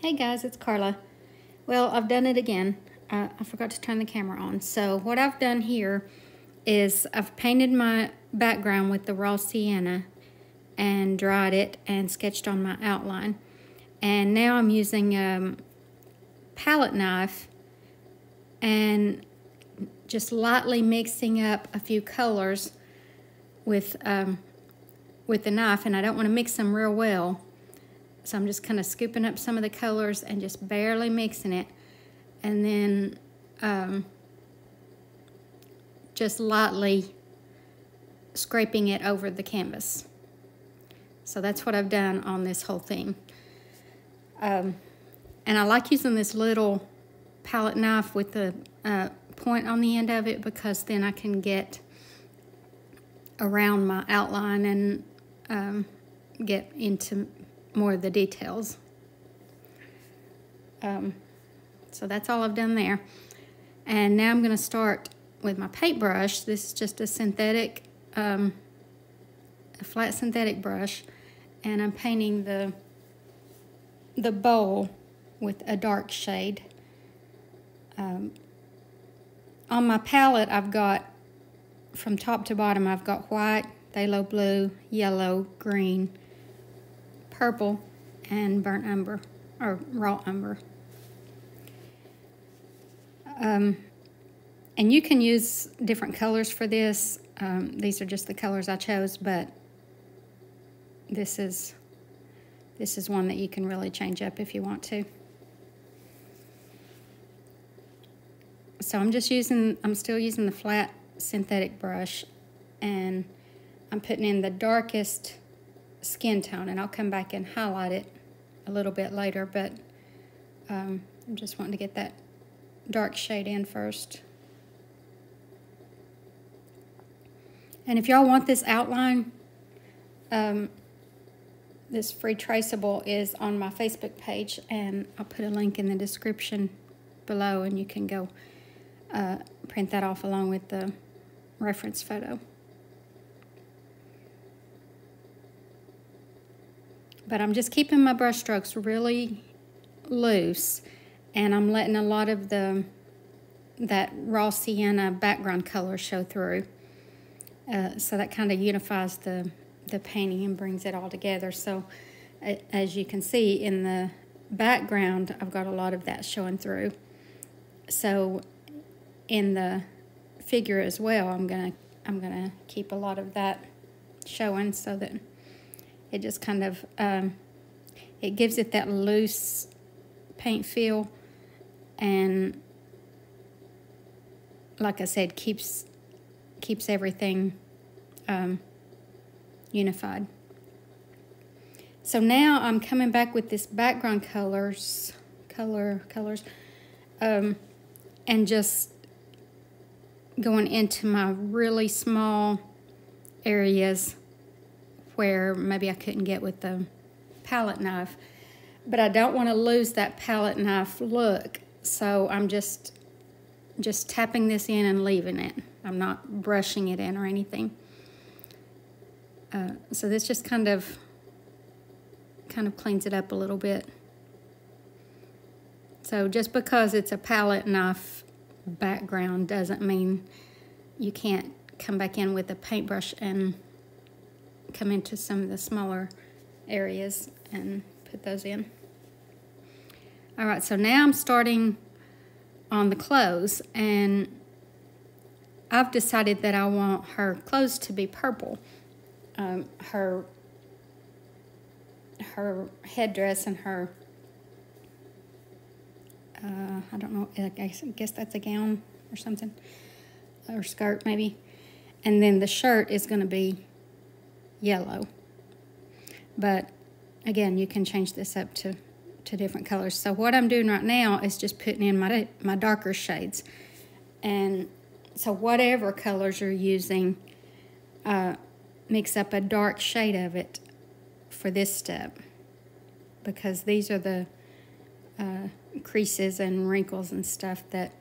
Hey guys, it's Carla. Well, I've done it again. I forgot to turn the camera on. So what I've done here is I've painted my background with the raw sienna and dried it and sketched on my outline. And now I'm using a palette knife and just lightly mixing up a few colors with the knife, and I don't want to mix them real well. So I'm just kind of scooping up some of the colors and just barely mixing it, and then just lightly scraping it over the canvas. So that's what I've done on this whole thing. And I like using this little palette knife with the point on the end of it, because then I can get around my outline and get into more of the details. So that's all I've done there. And now I'm going to start with my paintbrush. This is just a synthetic, a flat synthetic brush, and I'm painting the bowl with a dark shade. On my palette, I've got, from top to bottom, I've got white, phthalo blue, yellow, green, purple, and burnt umber, or raw umber. And you can use different colors for this. These are just the colors I chose, but this is one that you can really change up if you want to. So I'm still using the flat synthetic brush, and I'm putting in the darkest skin tone, and I'll come back and highlight it a little bit later, but I'm just wanting to get that dark shade in first. And if y'all want this outline, this free traceable is on my Facebook page, and I'll put a link in the description below, and you can go print that off along with the reference photo. But I'm just keeping my brush strokes really loose, and I'm letting a lot of that raw sienna background color show through. So that kind of unifies the painting and brings it all together. So as you can see in the background, I've got a lot of that showing through. So in the figure as well, I'm gonna keep a lot of that showing, so that it just kind of it gives it that loose paint feel, and like I said, keeps everything unified. So now I'm coming back with this background colors, and just going into my really small areas where maybe I couldn't get with the palette knife. But I don't want to lose that palette knife look, so I'm just tapping this in and leaving it. I'm not brushing it in or anything. So this just kind of cleans it up a little bit. So just because it's a palette knife background doesn't mean you can't come back in with a paintbrush and come into some of the smaller areas and put those in. All right, so now I'm starting on the clothes, and I've decided that I want her clothes to be purple. Her headdress and her I don't know, I guess that's a gown or something, or skirt maybe, and then the shirt is going to be yellow. But again, you can change this up to different colors. So what I'm doing right now is just putting in my darker shades. And so whatever colors you're using, mix up a dark shade of it for this step, because these are the creases and wrinkles and stuff that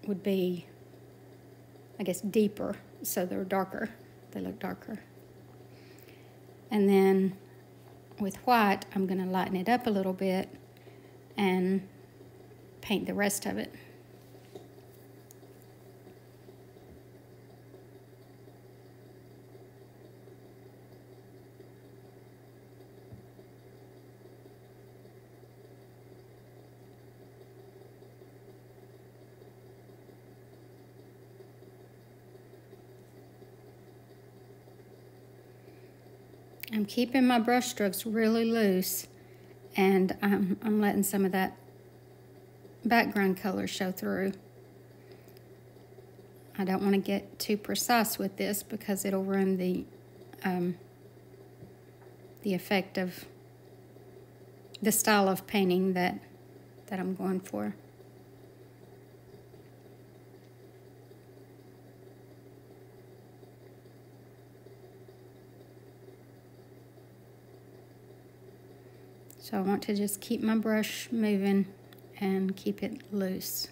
would be, I guess, deeper, so they're darker. They look darker. And then with white, I'm going to lighten it up a little bit and paint the rest of it. I'm keeping my brush strokes really loose, and I'm letting some of that background color show through. I don't want to get too precise with this because it'll ruin the effect of the style of painting that I'm going for. So I want to just keep my brush moving and keep it loose.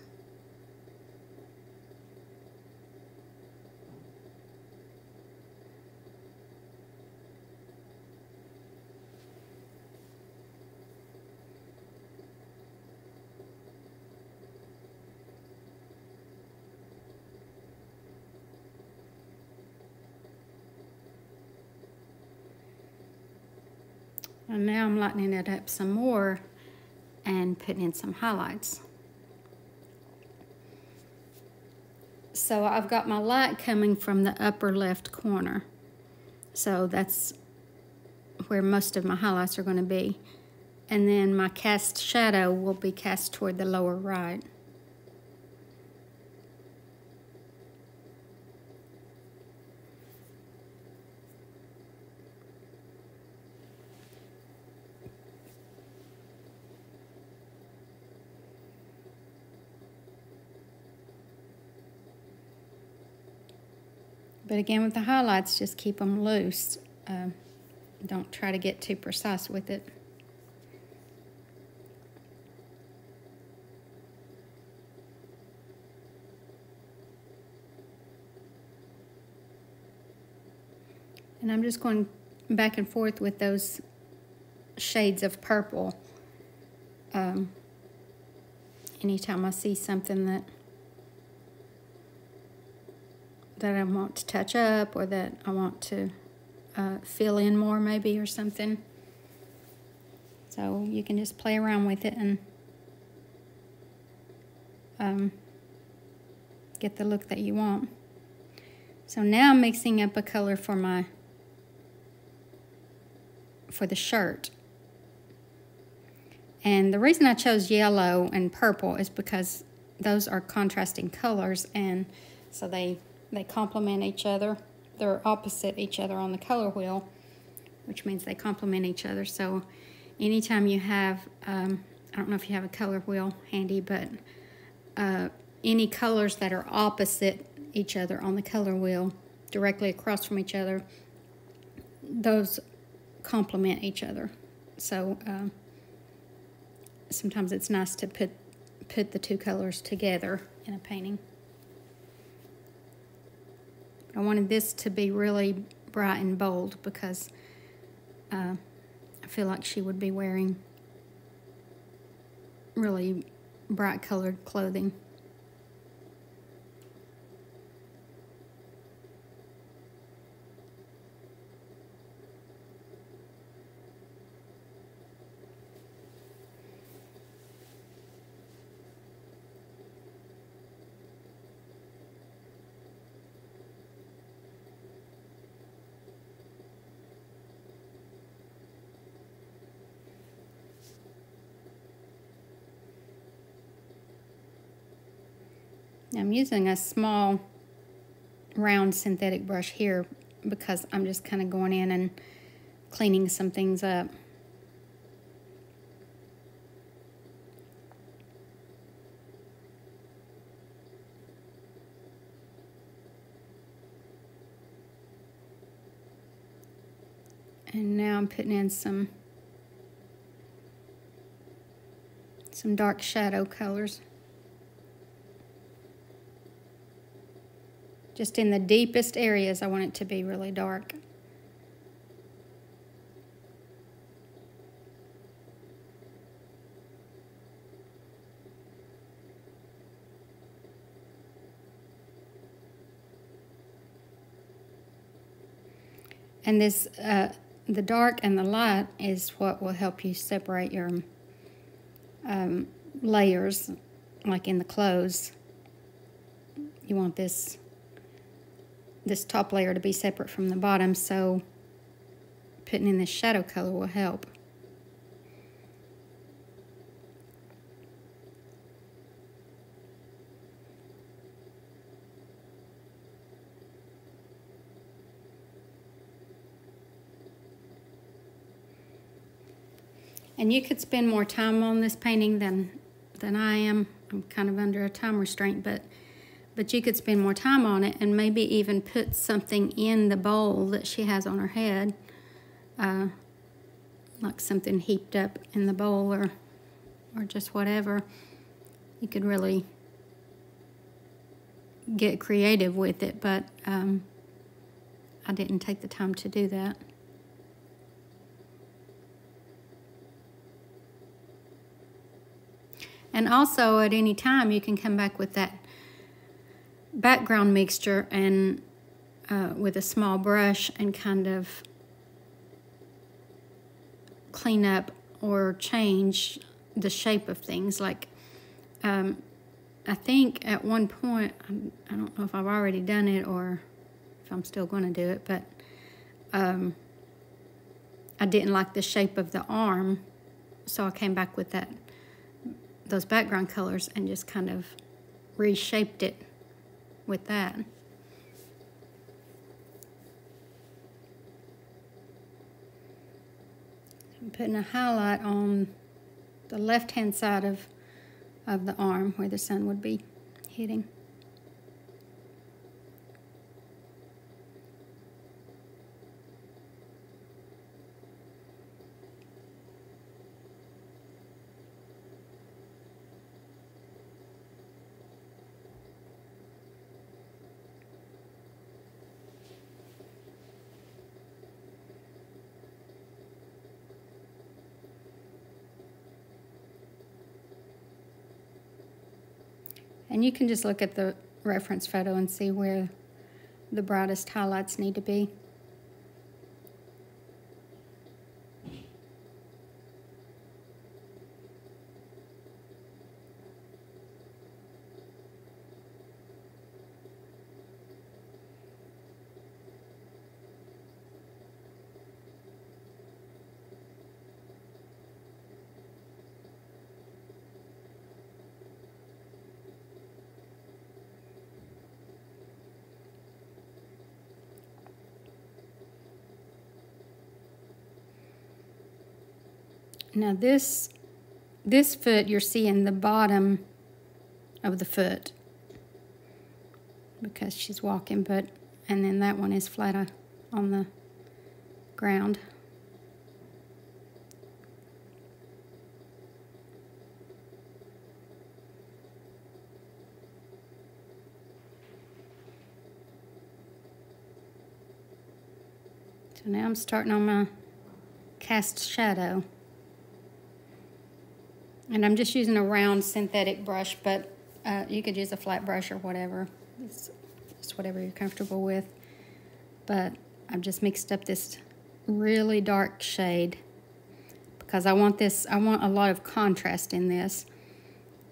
And now I'm lightening it up some more and putting in some highlights. So I've got my light coming from the upper left corner. So that's where most of my highlights are going to be. And then my cast shadow will be cast toward the lower right. But again, with the highlights, just keep them loose. Don't try to get too precise with it. And I'm just going back and forth with those shades of purple. Anytime I see something that I want to touch up, or that I want to fill in more maybe, or something. So you can just play around with it and get the look that you want. So now I'm mixing up a color for the shirt. And the reason I chose yellow and purple is because those are contrasting colors, and so they complement each other. They're opposite each other on the color wheel, which means they complement each other. So anytime you have, I don't know if you have a color wheel handy, but any colors that are opposite each other on the color wheel, directly across from each other, those complement each other. So sometimes it's nice to put the two colors together in a painting. I wanted this to be really bright and bold because I feel like she would be wearing really bright colored clothing. I'm using a small round synthetic brush here because I'm just kind of going in and cleaning some things up. And now I'm putting in some dark shadow colors. Just in the deepest areas, I want it to be really dark. And this, the dark and the light is what will help you separate your layers, like in the clothes. You want this top layer to be separate from the bottom, so putting in this shadow color will help. And you could spend more time on this painting than I am. I'm kind of under a time restraint, but you could spend more time on it and maybe even put something in the bowl that she has on her head, like something heaped up in the bowl or just whatever. You could really get creative with it, but I didn't take the time to do that. And also at any time you can come back with that background mixture and with a small brush and kind of clean up or change the shape of things. Like I think at one point, I don't know if I've already done it or if I'm still going to do it, but I didn't like the shape of the arm, so I came back with those background colors and just kind of reshaped it with that. I'm putting a highlight on the left-hand side of the arm where the sun would be hitting. And you can just look at the reference photo and see where the brightest highlights need to be. Now this foot, you're seeing the bottom of the foot because she's walking, and then that one is flat on the ground. So now I'm starting on my cast shadow. And I'm just using a round synthetic brush, but you could use a flat brush or whatever. It's just whatever you're comfortable with. But I've just mixed up this really dark shade because I want a lot of contrast in this.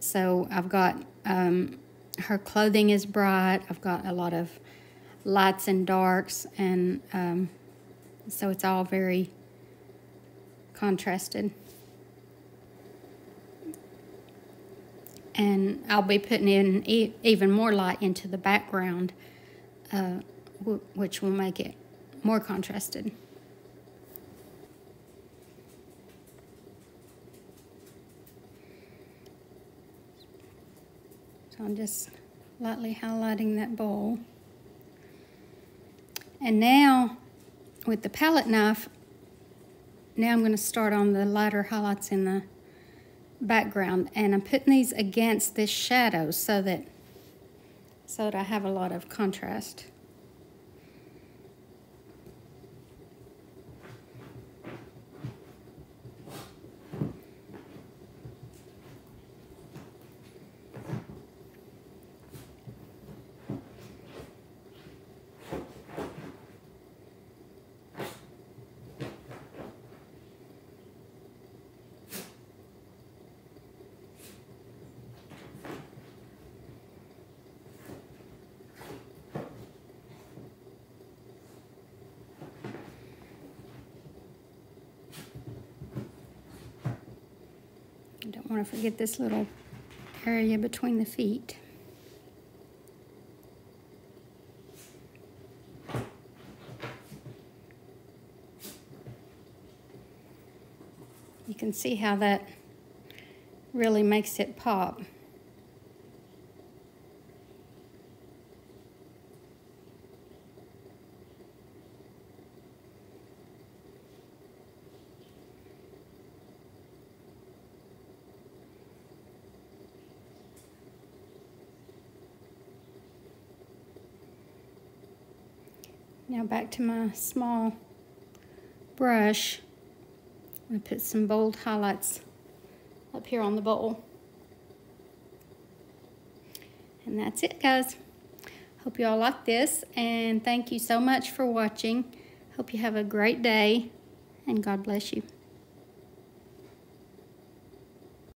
So I've got, her clothing is bright. I've got a lot of lights and darks, and so it's all very contrasted. And I'll be putting in even more light into the background, which will make it more contrasted. So I'm just lightly highlighting that bowl. And now, with the palette knife, now I'm going to start on the lighter highlights in the background, and I'm putting these against this shadow so that I have a lot of contrast. I don't want to forget this little area between the feet. You can see how that really makes it pop. Now back to my small brush. I'm going to put some bold highlights up here on the bowl. And that's it, guys. Hope you all like this, and thank you so much for watching. Hope you have a great day, and God bless you.